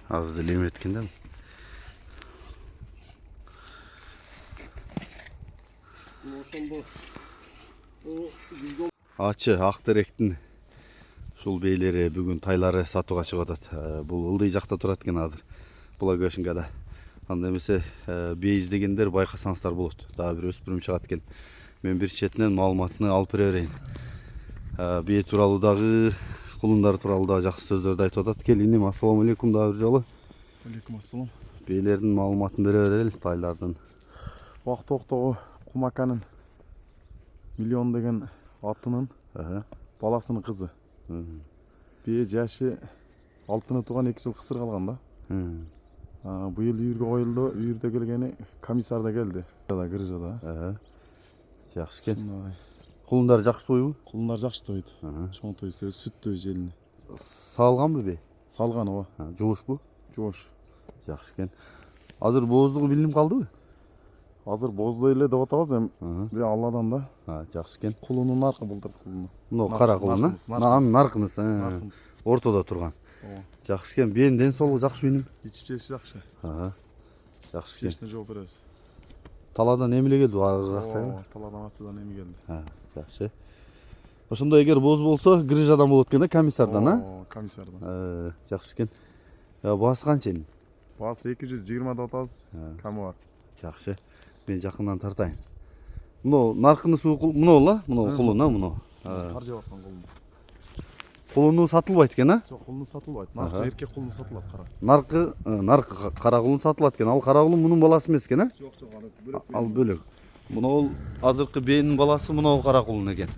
Az деле эметкен да. Ачы Актеректин ушул бейлери бүгүн тайлары сатууга чыгып атат. Бул ылдый жакта турат экен азыр. Булагөшүнгада. Анда эмесе бей издегендер байкасаңыздар болот. Дагы бир өспүрүм чыгат экен. Мен бир четинен маалыматын алып бере берейин. Бей тууралуу дагы, кулундар тууралуу да жакшы сөздөрдү айтып атат. Келиним, ассаламу алейкум дагы бир жолу. Алейкум ассалам. Бейлердин маалыматын бере берели, тайлардын. Вакыт октогу Кумаканын Миллион деген атынын баласынын кызы. Бие жашы алтыны тууган 2 жыл кысыр калган да. Быйыл үйүргө коюлду, үйүрдө келгени комиссар да келди. Грыжада. Жакшы экен. Кулундар жакшы тойбу? Кулундар жакшы тойду. Чоң той, сүттөй желини. Салганбы бе? Салган ооба. Жоошпу? Жоош. Жакшы экен. Азыр бооздугу билинип калдыбы? Азыр боздой эле деп атабыз эми. Бе Алладан да. Жакшы экен. Кулунун наркы былтыр кулуну. Мына кара кулуна. Анын наркынысы. Ортодо турган. Жакшы экен. Биенин ден соолугу жакшы үйүнүм. Ичип жеши жакшы. Жакшы экен. Чечине жооп беребиз. Таладан эмиле келди аргыракта. Таладан ачыдан эми келди. Жакшы. Ошондо эгер боз болсо грыжадан болот экен да, комиссардан, комиссардан. Жакшы экен. Баасы канча эми? Баасы 220 деп атабыз. Камы бар. Жакшы. Мен жакындан тартайын. Мына наркынысы мына кулуна, мына. Кар жеп аткан кулуну. Кулуну сатылбайт экен, а? Жок, кулуну сатылбайт. Наркы эркек кулуну сатылат, кара. Наркы кара кулун сатылат экен. Ал кара кулун мунун баласы эмес экен, а? Жок, бөлөк. Ал бөлөк. Мына азыркы бейнин баласы мына кара кулун экен.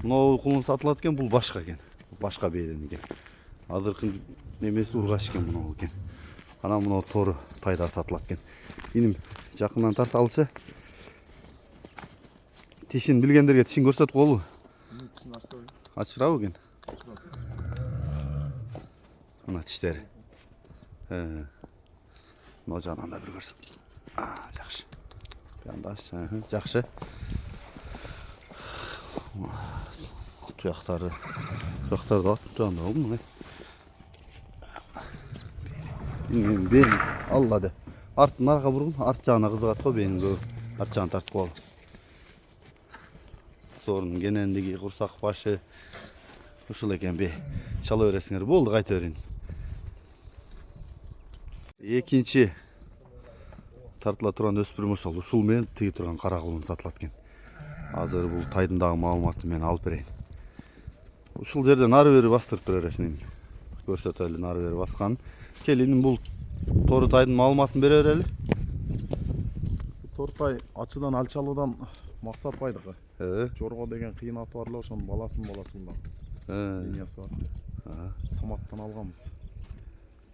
Мына кулун сатылат экен, бул башка экен. Башка бейден экен. Азыркы немеси ургаш экен мына экен. Анан мына тору тайда сатылат экен. Иним жакындан тарталычы. Тишин билгендерге тишин көрсөтүп коелу. Тишин ачтырабы? Ачырабы экен? Мына тиштери. Мына жагынан да бир көрсөт. Жакшы. Яндаш, жакшы. Туяктары да туяктары болму? Бел аллады. Арттын арка бургун, арт жагына кызыгат го бенин көп. Арт жагын тартып калып. Сорунун кенендиги, курсак башы ушул экен бе. Чала бересиңер, болду кайта берейин. Экинчи тартыла турган өспүрүм ушул менен тиги турган кара кулун сатылат экен. Азыр бул тайдын дагы маалыматын мен алып берейин. Ушул жерден ары бери бастырып бере бересиң. Көрсөтөлү ары бери баскан. Келиним бул тору тайдын маалыматын бере берели. Тортай ачыдан алчалуудан максат байдыгы. Жорго деген кыйын аты бар эле, ошонун баласынын баласы мында. Линиясы бар. Саматтан алганбыз.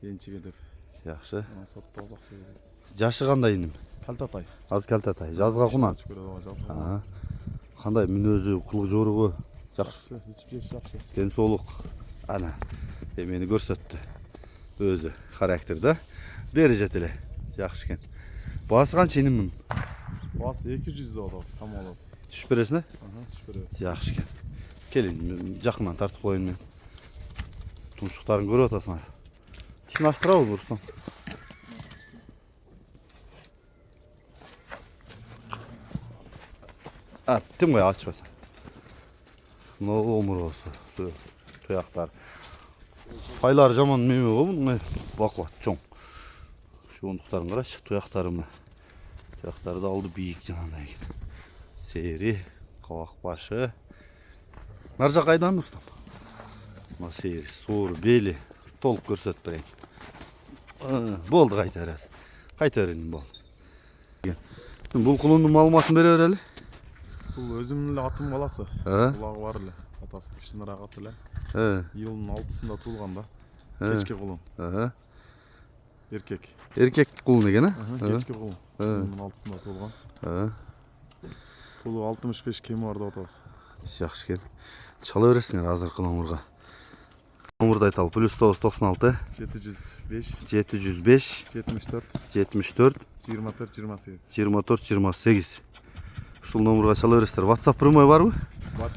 Энчиге деп. Жакшы. Сатып жакшы. Жашы кандай иним? Калтатай. Аз калтатай. Жазга кунан. Кандай мүнөзү, кылык жоругу жакшы. Ичип жеш жакшы. Ден соолук. Ана эмени көрсөттү. Өзү характер да. Бери жет эле. Жакшы экен. Баасы канча иним? Баасы 200 деп атабыз, кам алат. Түшүп бересиң? Түшүп беребиз. Жакшы экен. Келин, жакындан тартып коеюн мен. Тумшуктарын көрүп атасыңар. Тишин ачтырабы бурсун? Тим кой ачпасаң. Мына омуросу, туяктар. Пайлары жаман неме го муну бакубат, чоң. Шондуктарын карачы, туяктары мына. Туяктары да алды бийик жанагындай экен. Сери, кабак башы. Нар жак кайдан устам? Мына сери, суур, бели толук көрсөтүп берейин. Болду, кайта беребиз. Кайта берейин болду. Бул кулундун маалыматын бере берели. Бул өзүмдүн эле атым баласы. Булагы бар эле. Атасы Кишинара аты эле. Июлдун 6-сында туулган да. Кечки кулун. Эркек. Эркек кулун экен, Кечки кулун. Июлдун 6-сында туулган. Бул 65 кеми бар деп атабыз. Жакшы экен. Чала бересиңер азыркы номурга. Номурду айталы. +9 96 705 705 74 74 24 28. 24 28. Ушул номурга чала бересиңер. WhatsApp прямой барбы? Бар.